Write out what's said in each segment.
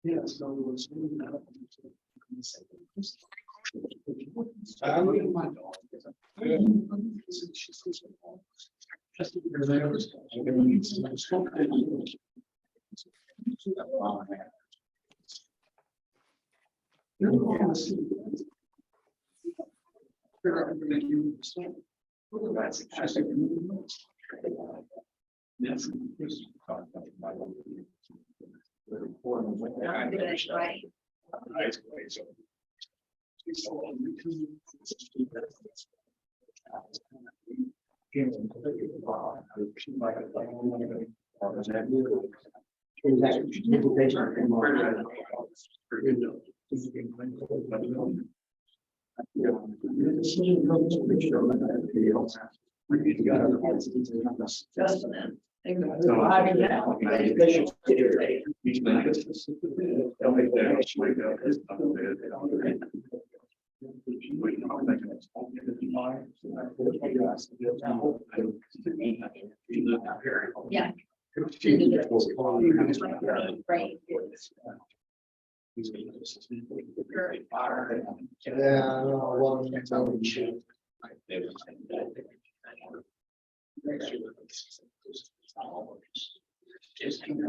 Yeah, so it's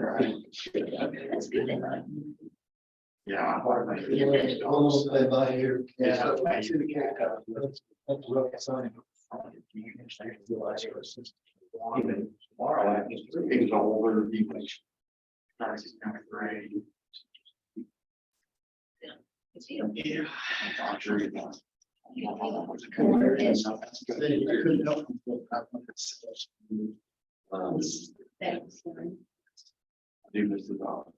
Right. Yeah. Right. Yeah. Almost by here. Yeah. Even tomorrow, I think things are older, people. Yeah. I'm sure you know. Do this is all.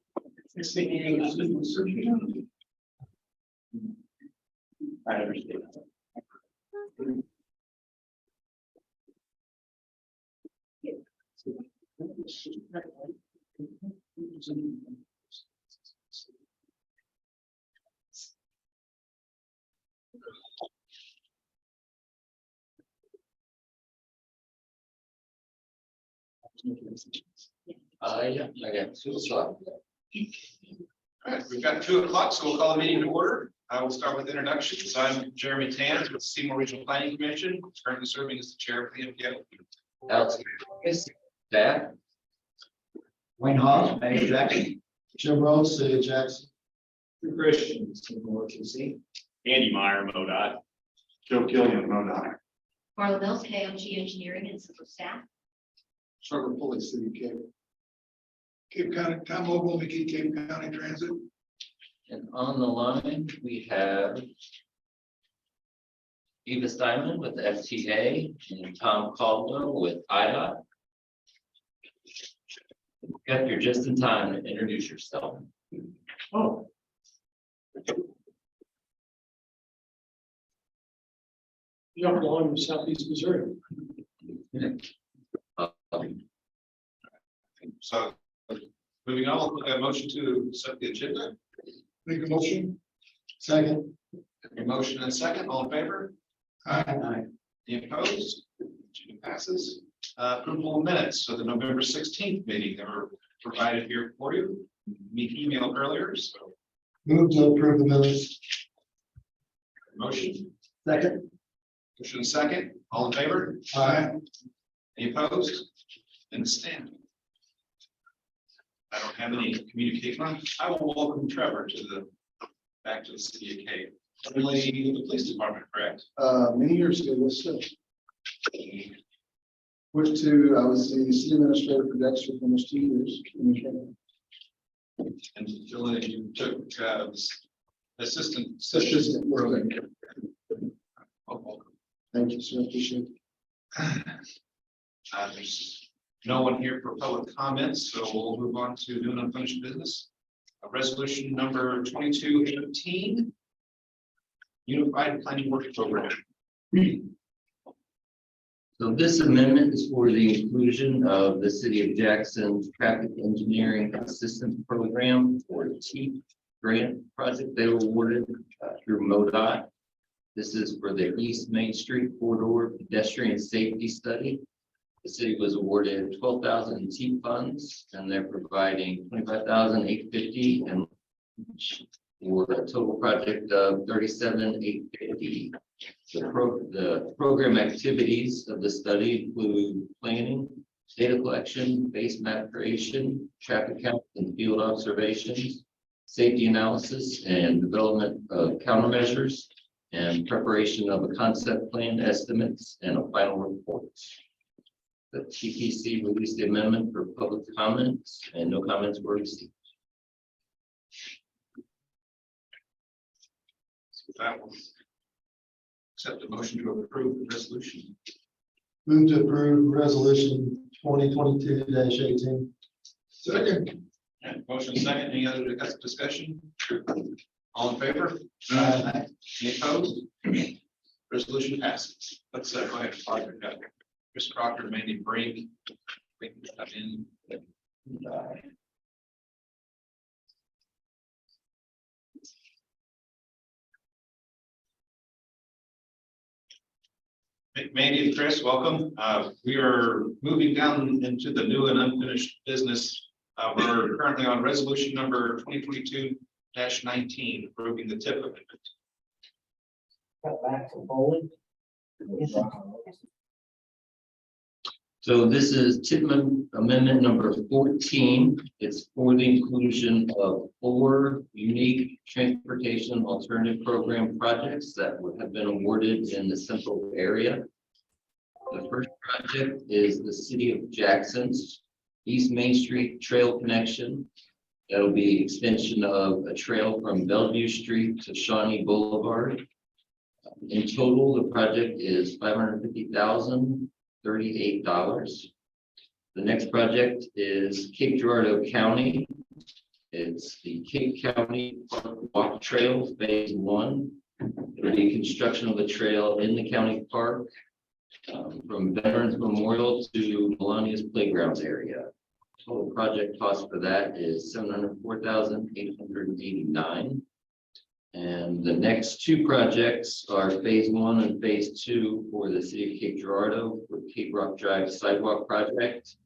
I understand. Yeah, I got 2 o'clock. All right, we've got 2 o'clock, so we'll call the meeting to order. I will start with introductions. I'm Jeremy Tans with the Seymour Regional Planning Commission, currently serving as the chair of the MPO. Alex, staff. Wayne Hawes, Mayor Jackson. Jim Rhodes, City of Jackson. Christian. Andy Meyer, MoDOT. Joe Killian, MoDOT. Marla Mills, KMG Engineering and Civil Staff. Trevor Pulley, City of Cape. Cape County, Tom Mobile, Mickey, Cape County Transit. And on the line, we have Eva Steinman with FTA and Tom Caldwell with IDOT. Jeff, you're just in time to introduce yourself. Oh. You don't belong in Southeast Missouri. So moving on, we'll look at a motion to set the agenda. Make a motion. Second. A motion and a second, all in favor? Aye. Any opposed? Motion passes. Approval of minutes, so the November 16th meeting, they were provided here for you. Me emailed earlier, so Move to approve the minutes. motion, Second. motion and second, all in favor? Aye. Any opposed? And stand. I don't have any communication. I will welcome Trevor to the, back to the city of Cape. Really, the police department, correct? Many years ago, this went to, I was the city administrator for Dexter for almost 2 years. And Phil, you took assistant. Assistant, really. Oh, Thank you, sir. Appreciate it. there's no one here for public comments, so we'll move on to new and unfinished business. Resolution number 2218. Unified Planning Work Program. So this amendment is for the inclusion of the City of Jackson's Traffic Engineering Assistance Program, or TEAP, grant project they were awarded through MoDOT. This is for the East Main Street corridor pedestrian safety study. The city was awarded 12,000 in T funds, and they're providing 25,850 and for a total project of 37,850. The program activities of the study include planning, data collection, base map creation, traffic count and field observations, safety analysis and development of countermeasures, and preparation of a concept plan, estimates, and a final report. The TPC released the amendment for public comments, and no comments were received. With that one. Accept the motion to approve the resolution. Move to approve resolution 2022-18. Second. And motion second, any other discussion? All in favor? Aye. Any opposed? Resolution passes. Let's go ahead and talk about Chris Crocker, Mandy Brink. Wait, come in. Mandy and Chris, welcome. We are moving down into the new and unfinished business. We're currently on resolution number 2022-19, approving the TIP amendment. So this is TIP amendment number 14. It's for the inclusion of 4 unique transportation alternative program projects that would have been awarded in the SEMPO area. The first project is the City of Jackson's East Main Street Trail Connection. That'll be extension of a trail from Bellevue Street to Shawnee Boulevard. In total, the project is $550,038. The next project is Cape Girardeau County. It's the Cape County Park Walk Trail Phase 1. It'll be construction of the trail in the county park from Veterans Memorial to Melania's Playgrounds area. Total project cost for that is $704,889. And the next 2 projects are Phase 1 and Phase 2 for the City of Cape Girardeau for Cape Rock Drive Sidewalk Project.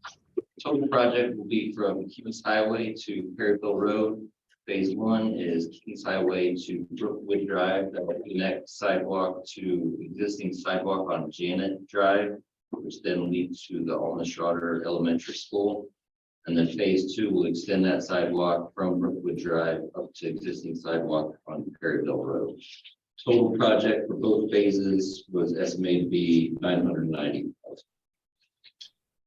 Total project will be from Kings Highway to Perryville Road. Phase 1 is Kings Highway to Brookwood Drive, that will connect sidewalk to existing sidewalk on Janet Drive, which then leads to the Alma Schroeder Elementary School. And then Phase 2 will extend that sidewalk from Brookwood Drive up to existing sidewalk on Perryville Road. Total project for both phases was estimated to be $990,000.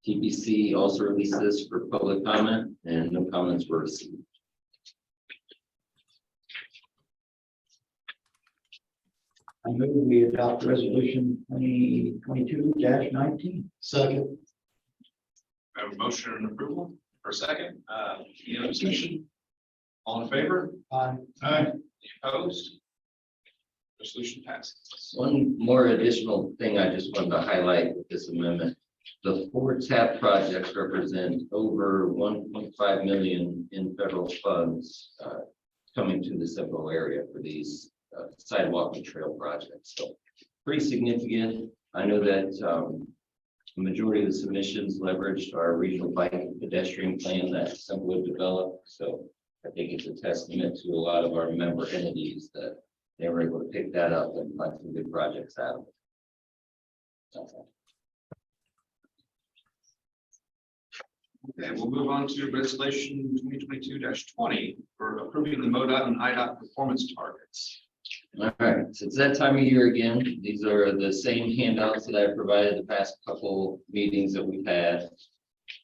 TPC also released this for public comment, and no comments were received. I move we adopt resolution 2022-19. Second. I have a motion and approval for a second. Any other discussion? All in favor? Aye. Any opposed? Resolution passes. One more additional thing I just wanted to highlight with this amendment. The 4 TAP projects represent over 1.5 million in federal funds coming to the SEMPO area for these sidewalk and trail projects. So pretty significant. I know that the majority of the submissions leveraged our regional bike and pedestrian plan that SEMPO developed. So I think it's a testament to a lot of our member entities that they were able to pick that up and find some good projects out of it. Okay, we'll move on to resolution 2022-20 for approving the MoDOT and IDOT performance targets. All right, so it's that time of year again. These are the same handouts that I provided the past couple meetings that we've had.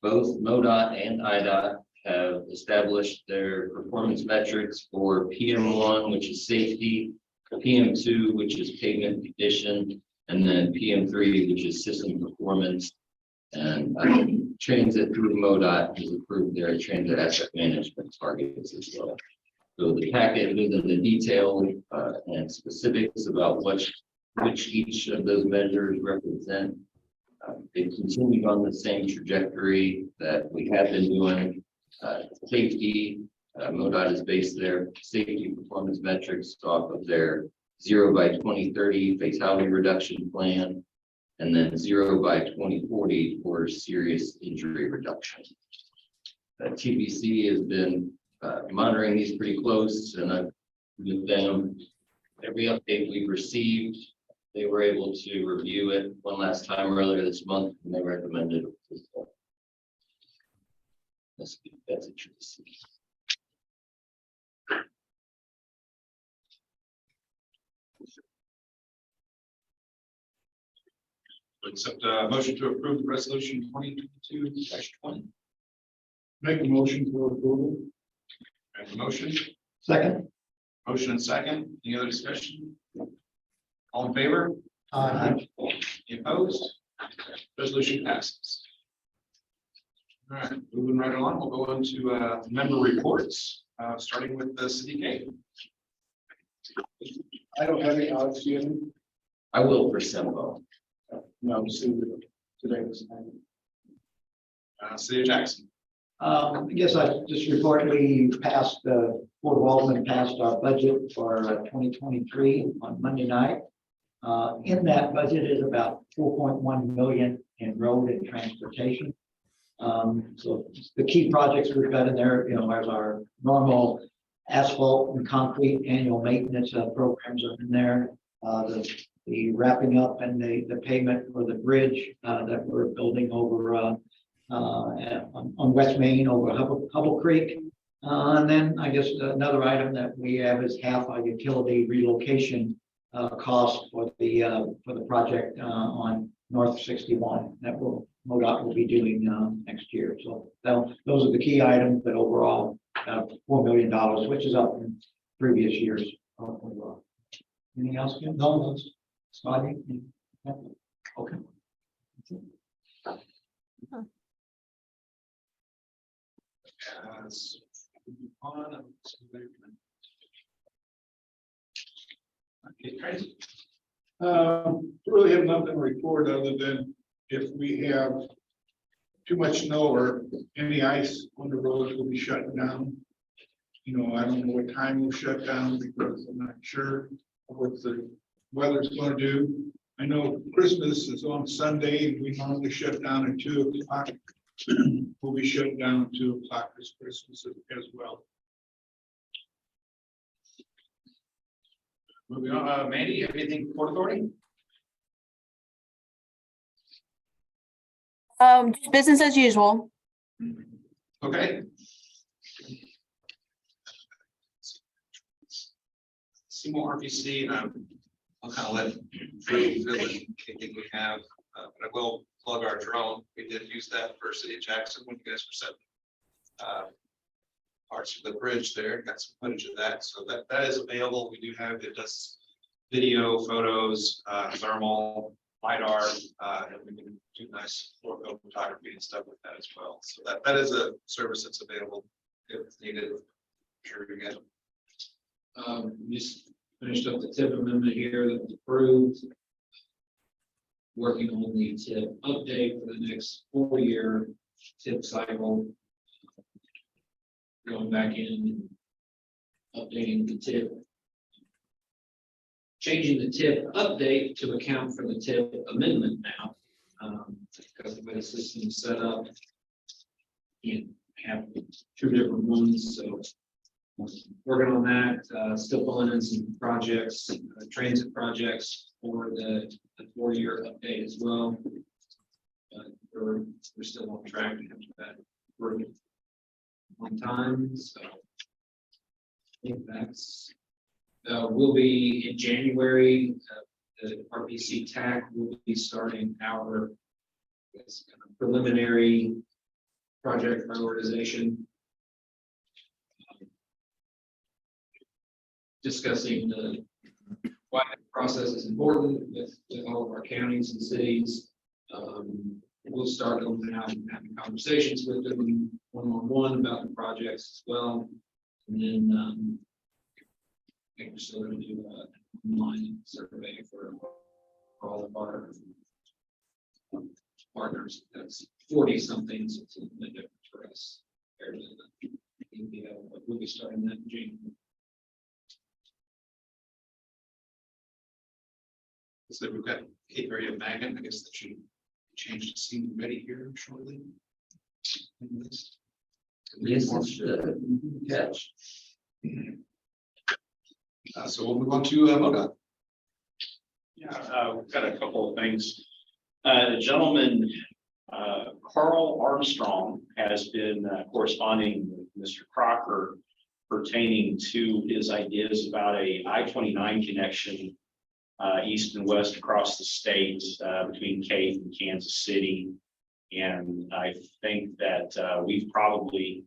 Both MoDOT and IDOT have established their performance metrics for PM1, which is safety, PM2, which is pavement condition, and then PM3, which is system performance. And Transit through MoDOT has approved their transit asset management targets as well. So the packet within the detail and specifics about which each of those measures represent. They continued on the same trajectory that we have been doing. Safety, MoDOT has based their safety performance metrics off of their 0 by 2030 fatality reduction plan, and then 0 by 2040 for serious injury reduction. TBC has been monitoring these pretty close, and I've with them. Every update we've received, they were able to review it one last time earlier this month, and they recommended it. That's it. Accept a motion to approve resolution 2022-20. Make a motion for approval. I have a motion, Second. motion and second. Any other discussion? All in favor? Aye. Any opposed? Resolution passes. All right, moving right along, we'll go into member reports, starting with the city gate. I don't have any odds yet. I will for SEMPO. No, today was. City of Jackson. I guess I just report we passed, Board of Aldermen passed our budget for 2023 on Monday night. In that budget is about 4.1 million in road and transportation. So the key projects we've got in there, you know, as our normal asphalt and concrete annual maintenance programs are in there. The wrapping up and the payment for the bridge that we're building over on West Main over Hubble Creek. And then I guess another item that we have is half our utility relocation cost for the project on North 61 that MoDOT will be doing next year. So those are the key items, but overall $4 million, which is up from previous years. Anything else, Jim? No, Scotty? Okay. Okay, crazy. Really have nothing to report other than if we have too much snow or any ice on the roads, we'll be shutting down. You know, I don't know what time we'll shut down because I'm not sure what the weather's going to do. I know Christmas is on Sunday and we normally shut down at 2 o'clock. We'll be shutting down at 2 o'clock this Christmas as well. Moving on, Mandy, anything Port Authority? Just business as usual. Okay. Seymour RPC, I'll kind of let Freddie fill in anything we have, but I will plug our drone. We did use that for City of Jackson when you guys were setting parts of the bridge there. Got some footage of that, so that is available. We do have it. Does video, photos, thermal, LiDAR, and we can do nice photography and stuff with that as well. So that is a service that's available if it's needed. Sure, you get. Just finished up the TIP amendment here that was approved. Working on the TIP update for the next 4-year TIP cycle. Going back in, updating the TIP. Changing the TIP update to account for the TIP amendment now. Because the way the system is set up, you have 2 different ones, so working on that, still pulling in some projects, transit projects for the 4-year update as well. We're still on track to have that approved on time, so I think that's will be in January. The RPC TAC will be starting our kind of preliminary project prioritization. Discussing why the process is important with all of our counties and cities. We'll start going out and having conversations with them one-on-one about the projects as well. And then I think we're still going to do an online survey for all of our partners. That's 40 something, so it's a little bit different for us compared to We'll be starting that in January. So we've got Cape Area Magnet, I guess that should change to seem ready here shortly. Yes, it should. Catch. So we'll move on to MoDOT. Yeah, we've got a couple of things. The gentleman, Carl Armstrong, has been corresponding with Mr. Crocker pertaining to his ideas about a I-29 connection east and west across the state between Cape and Kansas City. And I think that we've probably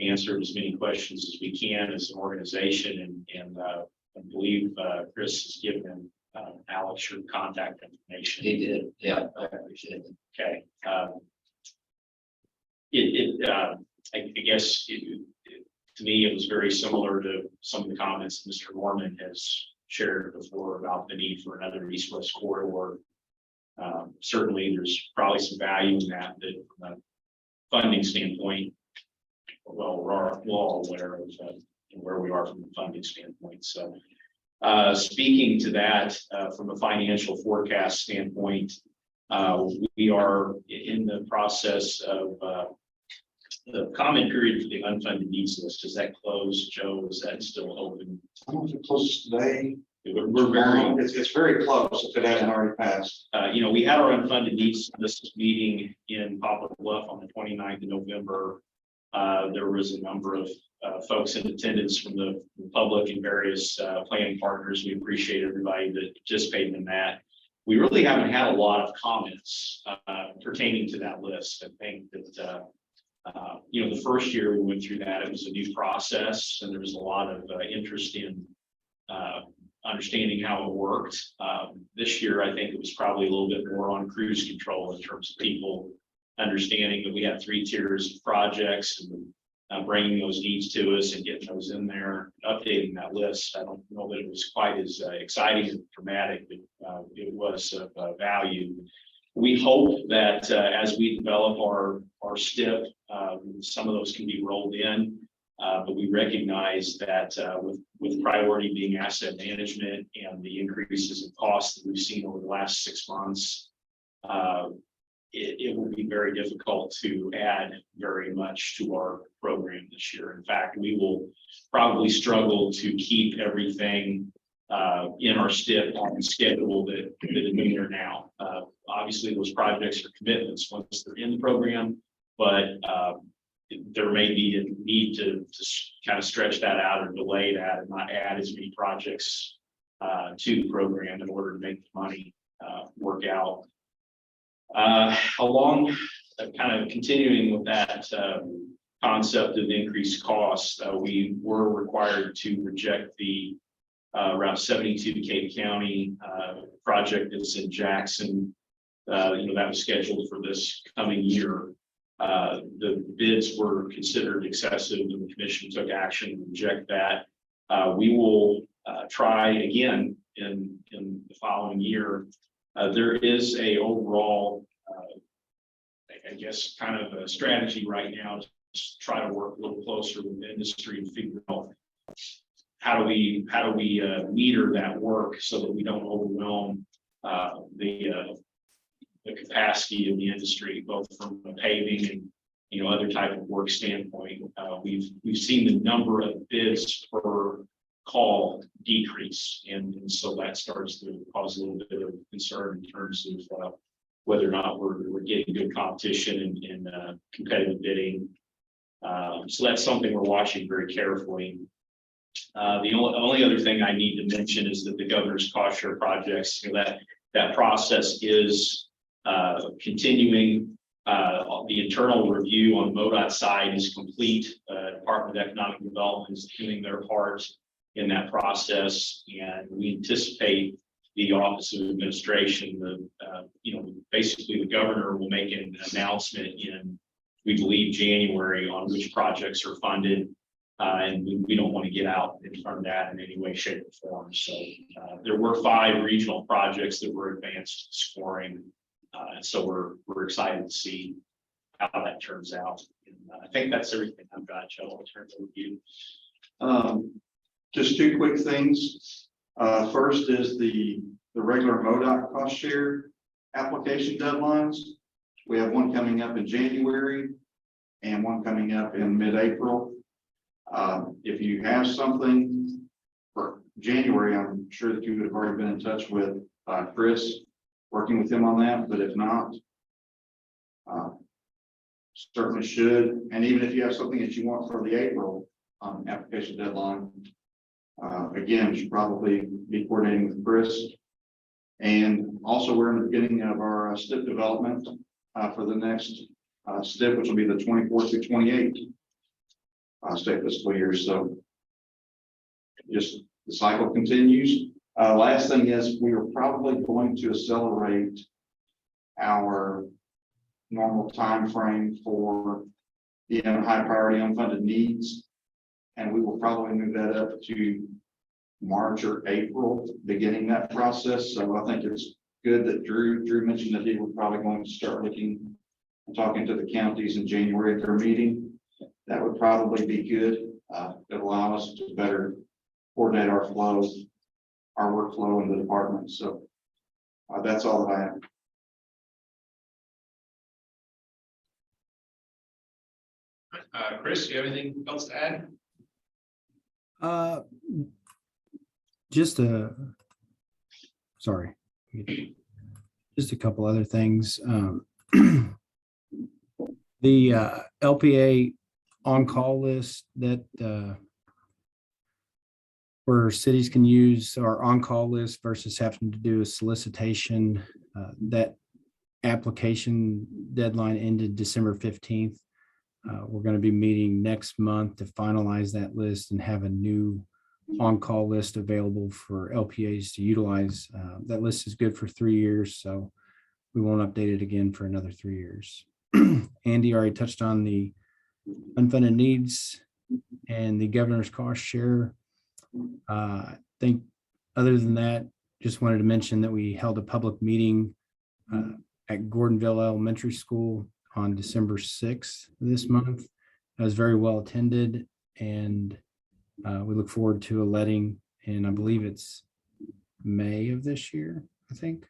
answered as many questions as we can as an organization, and I believe Chris has given Alex your contact information. He did, yeah, I appreciate it. Okay. I guess to me, it was very similar to some of the comments that Mr. Norman has shared before about the need for another east-west corridor. Certainly, there's probably some value in that from a funding standpoint. Well, we're all aware of where we are from a funding standpoint. So, speaking to that from a financial forecast standpoint, we are in the process of the comment period for the unfunded needs list. Does that close, Joe? Is that still open? I don't know if it closes today. We're very, It's very close if it hasn't already passed. we had our unfunded needs list meeting in Poplar Bluff on the 29th of November. There was a number of folks in attendance from the public and various planning partners. We appreciate everybody that participated in that. We really haven't had a lot of comments pertaining to that list. I think that the first year we went through that, it was a new process, and there was a lot of interest in understanding how it worked. This year, I think it was probably a little bit more on cruise control in terms of people understanding that we have 3 tiers of projects and bringing those needs to us and getting those in there, updating that list. I don't know that it was quite as exciting and dramatic, but it was of value. We hope that as we develop our STIP, some of those can be rolled in. But we recognize that with priority being asset management and the increases in costs that we've seen over the last 6 months, it will be very difficult to add very much to our program this year. In fact, we will probably struggle to keep everything in our STIP on the schedule that is in there now. Obviously, those projects are commitments once they're in the program, but there may be a need to kind of stretch that out or delay that and not add as many projects to the program in order to make the money work out. Along kind of continuing with that concept of increased costs, we were required to reject the Route 72 Cape County project that's in Jackson. That was scheduled for this coming year. The bids were considered excessive, and the commission took action to reject that. We will try again in the following year. There is a overall, I guess, kind of a strategy right now to try to work a little closer with the industry and figure out how do we meter that work so that we don't overwhelm the capacity of the industry, both from a paving and other type of work standpoint. We've seen the number of bids per call decrease, and so that starts to cause a little bit of concern in terms of whether or not we're getting good competition and competitive bidding. So that's something we're watching very carefully. The only other thing I need to mention is that the governor's cost share projects, that process is continuing. The internal review on MoDOT side is complete. Department of Economic Development is doing their part in that process, and we anticipate the Office of Administration, basically the governor will make an announcement in, we believe, January on which projects are funded. And we don't want to get out in front of that in any way, shape, or form. So there were 5 regional projects that were advanced scoring. And so we're excited to see how that turns out in And I think that's everything I've got, Joe. I'll turn it over to you. Just two quick things. First is the regular MoDOT cost share application deadlines. We have one coming up in January and one coming up in mid-April. If you have something for January, I'm sure that you would have already been in touch with Chris, working with him on that, but if not, certainly should. And even if you have something that you want for the April application deadline, again, you should probably be coordinating with Chris. And also, we're in the beginning of our STIP development for the next STIP, which will be the 24th through 28th state fiscal year. So just the cycle continues. Last thing is, we are probably going to accelerate our normal time frame for the high priority unfunded needs, and we will probably move that up to March or April, beginning that process. So I think it's good that Drew mentioned that he was probably going to start looking and talking to the counties in January at their meeting. That would probably be good. It'll allow us to better coordinate our flows, our workflow in the department. So that's all that I have. Chris, you have anything else to add? Just just a couple other things. The LPA on-call list that where cities can use our on-call list versus having to do a solicitation, that application deadline ended December 15th. We're going to be meeting next month to finalize that list and have a new on-call list available for LPAs to utilize. That list is good for 3 years, so we won't update it again for another 3 years. Andy already touched on the unfunded needs and the governor's cost share. I think other than that, just wanted to mention that we held a public meeting at Gordonville Elementary School on December 6th this month. It was very well attended, and we look forward to a letting, and I believe it's May of this year, I think,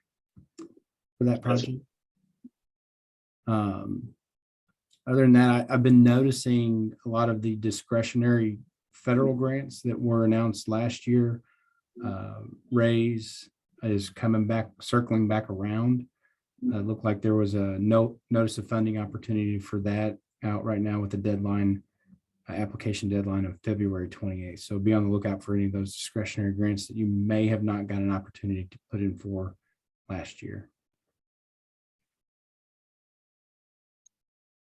for that project. Other than that, I've been noticing a lot of the discretionary federal grants that were announced last year. Raise is coming back, circling back around. Looked like there was a notice of funding opportunity for that out right now with the deadline, application deadline of February 28th. So be on the lookout for any of those discretionary grants that you may have not got an opportunity to put in for last year.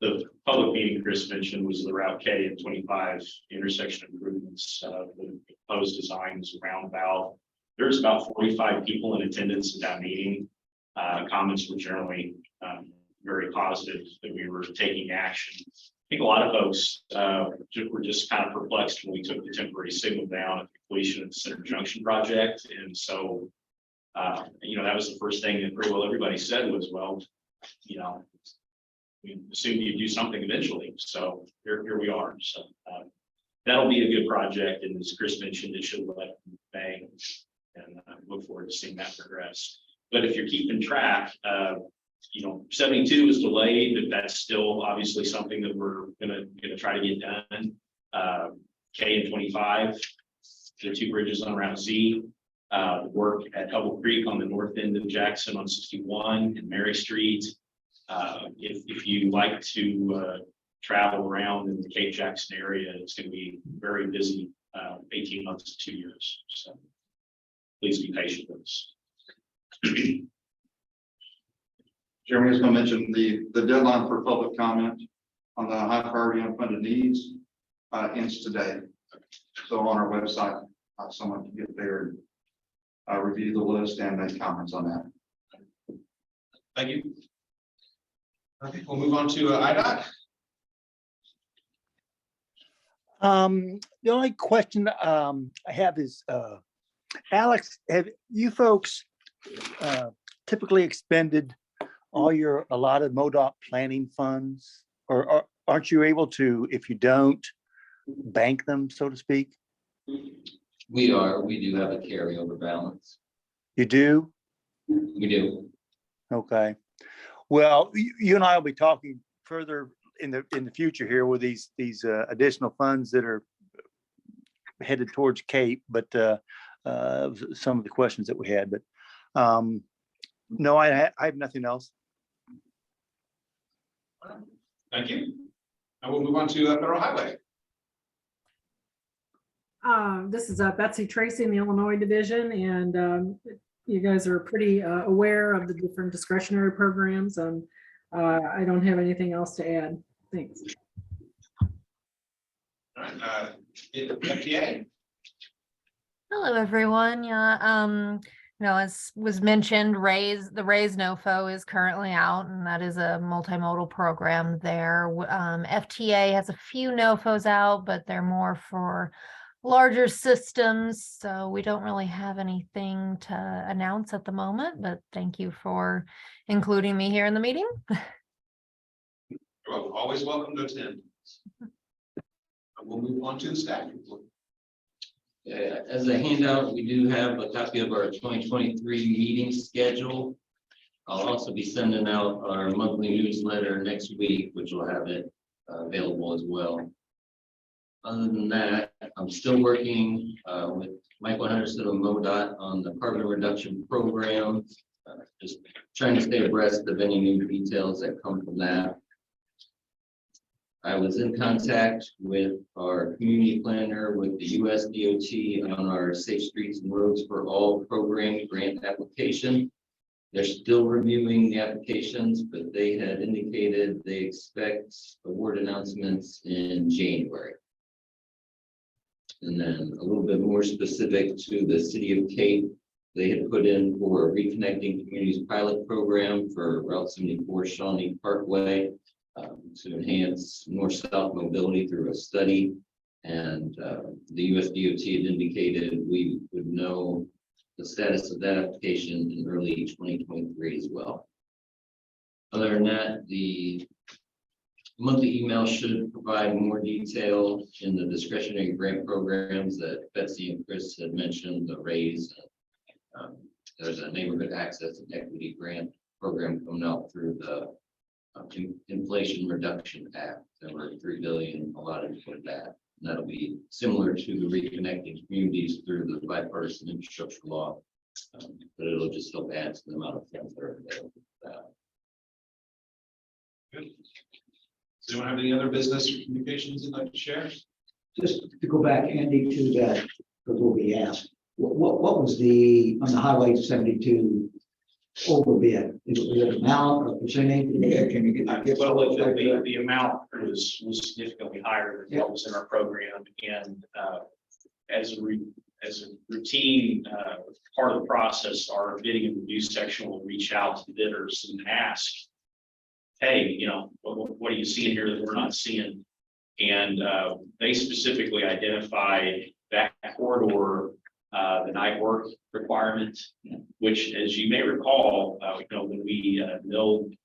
The public meeting Chris mentioned was the Route K and 25 intersection improvements. The proposed design was a roundabout. There's about 45 people in attendance at that meeting. Comments were generally very positive that we were taking action. I think a lot of folks were just kind of perplexed when we took the temporary signal down at the completion of the Center Junction project. And so, that was the first thing that pretty well everybody said was, well, we assumed you'd do something eventually. So here we are. So that'll be a good project. And as Chris mentioned, it should let May, and I look forward to seeing that progress. But if you're keeping track, 72 is delayed, but that's still obviously something that we're gonna try to get done. K and 25, the two bridges on Route Z, work at Hubble Creek on the north end of Jackson on 61 and Mary Street. If you like to travel around in the Cape Jackson area, it's going to be very busy 18 months to 2 years. So please be patient with us. Jeremy was going to mention the deadline for public comment on the high priority unfunded needs ends today. So on our website, someone can get there and review the list and make comments on that. Thank you. Okay, we'll move on to IDOT. The only question I have is, Alex, have you folks typically expended all your allotted MoDOT planning funds, or aren't you able to, if you don't, bank them, so to speak? We do have a carryover balance. You do? We do. Okay. Well, you and I will be talking further in the future here with these additional funds that are headed towards Cape, but some of the questions that we had, but no, I have nothing else. Thank you. I will move on to Federal Highway. This is Betsy Tracy in the Illinois Division, and you guys are pretty aware of the different discretionary programs, and I don't have anything else to add. Thanks. All right, FTA. Hello, everyone. Yeah, as was mentioned, the Raise NOFO is currently out, and that is a multimodal program there. FTA has a few NOFOs out, but they're more for larger systems, so we don't really have anything to announce at the moment, but thank you for including me here in the meeting. You're always welcome to attend. We'll move on to the staff report. As a handout, we do have a copy of our 2023 meeting schedule. I'll also be sending out our monthly newsletter next week, which will have it available as well. Other than that, I'm still working with Michael Henderson of MoDOT on the carbon reduction program. Just trying to stay abreast of any new details that come from that. I was in contact with our community planner with the US DOT on our Safe Streets and Roads for All program grant application. They're still reviewing the applications, but they had indicated they expect award announcements in January. And then a little bit more specific to the city of Cape, they had put in for a Reconnecting Communities pilot program for Route 74 Shawnee Parkway to enhance north-south mobility through a study. And the US DOT had indicated we would know the status of that application in early 2023 as well. Other than that, the monthly email should provide more detail in the discretionary grant programs that Betsy and Chris had mentioned, the Raise. There's a neighborhood access and equity grant program coming out through the Inflation Reduction Act. There were $3 billion allotted for that. And that'll be similar to the Reconnecting Communities through the bipartisan infrastructure law, but it'll just help add to the amount of funds that are available for that. Good. Does anyone have any other business or communications you'd like to share? Just to go back, Andy, to that, before we asked, what was the, on the Highway 72 overbid? Was it amount or percentage? Yeah, can you get? Well, the amount was significantly higher than what was in our program, and as a routine part of the process, our bidding and review section will reach out to the bidders and ask, hey, what are you seeing here that we're not seeing? And they specifically identified that corridor, the night work requirement, which, as you may recall, when we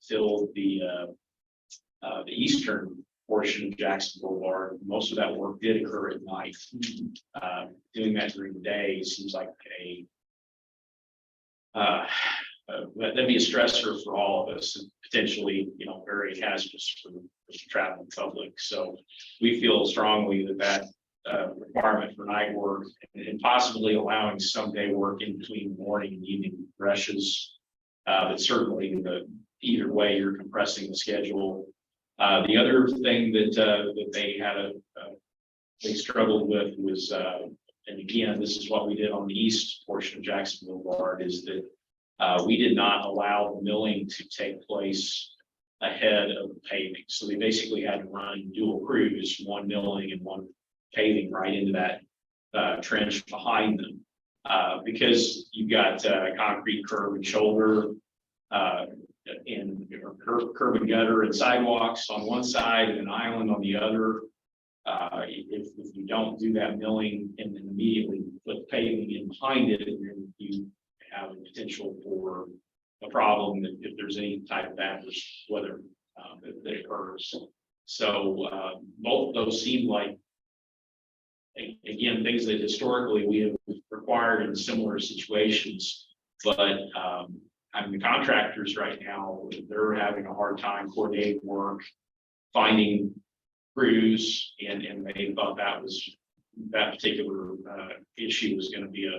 filled the eastern portion of Jackson Boulevard, most of that work did occur at night. Doing that during the day seems like that'd be a stressor for all of us, and potentially, very hazardous for the traveling public. So we feel strongly that requirement for night work and possibly allowing some day work in between morning and evening rushes. But certainly either way, you're compressing the schedule. The other thing that they struggled with was, and again, this is what we did on the east portion of Jackson Boulevard, is that we did not allow the milling to take place ahead of the paving. So they basically had to run dual crews, one milling and one paving right into that trench behind them. Because you've got concrete curb and shoulder and curb and gutter and sidewalks on one side and an island on the other. If you don't do that milling and then immediately put paving in behind it, you have a potential for a problem if there's any type of adverse weather that occurs. So both of those seem like, again, things that historically we have required in similar situations. But I mean, the contractors right now, they're having a hard time coordinating work, finding crews, and they thought that particular issue was going to be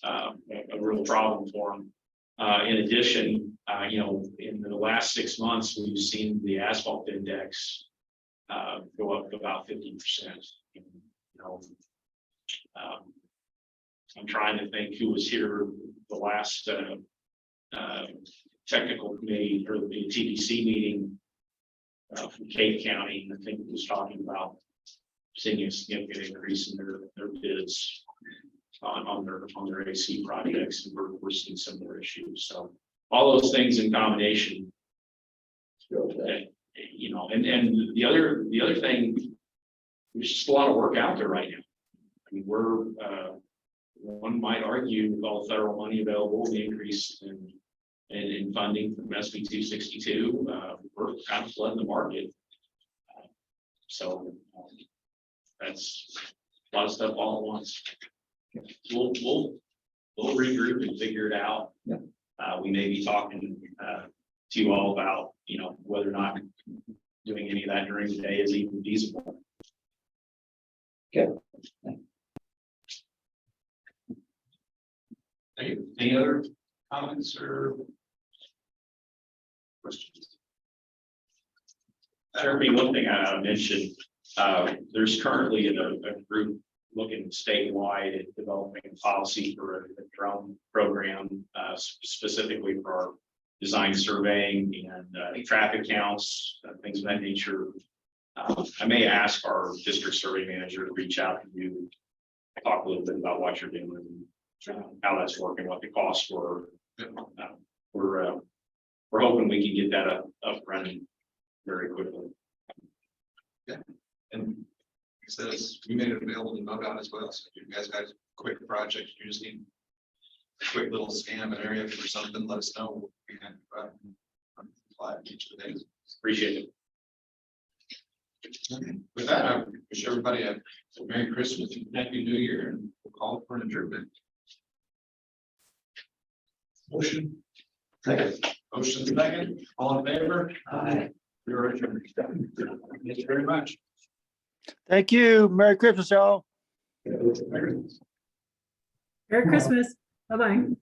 a real problem for them. In addition, you know, in the last 6 months, we've seen the asphalt index go up about 50%. You know, I'm trying to think who was here the last technical committee or the TDC meeting from Cape County. I think it was talking about seeing a significant increase in their bids on their AC projects, and we're seeing similar issues. So all those things in combination, you know, and the other thing, there's just a lot of work out there right now. I mean, we're one might argue with all the federal money available, the increase in funding from SB 262, we're kind of flooding the market. So that's a lot of stuff all at once. We'll regroup and figure it out. Yeah. We may be talking to you all about, you know, whether or not doing any of that during the day is even feasible. Okay. Thank you. Any other comments or questions? Jeremy, one thing I mentioned, there's currently a group looking statewide at developing a policy for a drone program, specifically for our design surveying and traffic counts, things of that nature. I may ask our district survey manager to reach out to you, talk a little bit about what you're doing, how that's working, what the costs were. We're hoping we can get that up running very quickly. Yeah, and it says we made it available to MoDOT as well. So if you guys got a quick project, you just need a quick little scan of an area for something, let us know. We can apply each of the days. Appreciate it. Okay. With that, I wish everybody a Merry Christmas and Happy New Year, and we'll call for an adjournment. Motion. Second. Motion second. All in favor? Aye. You're adjourned. Thank you very much. Thank you. Merry Christmas, y'all. Merry Christmas. Bye-bye.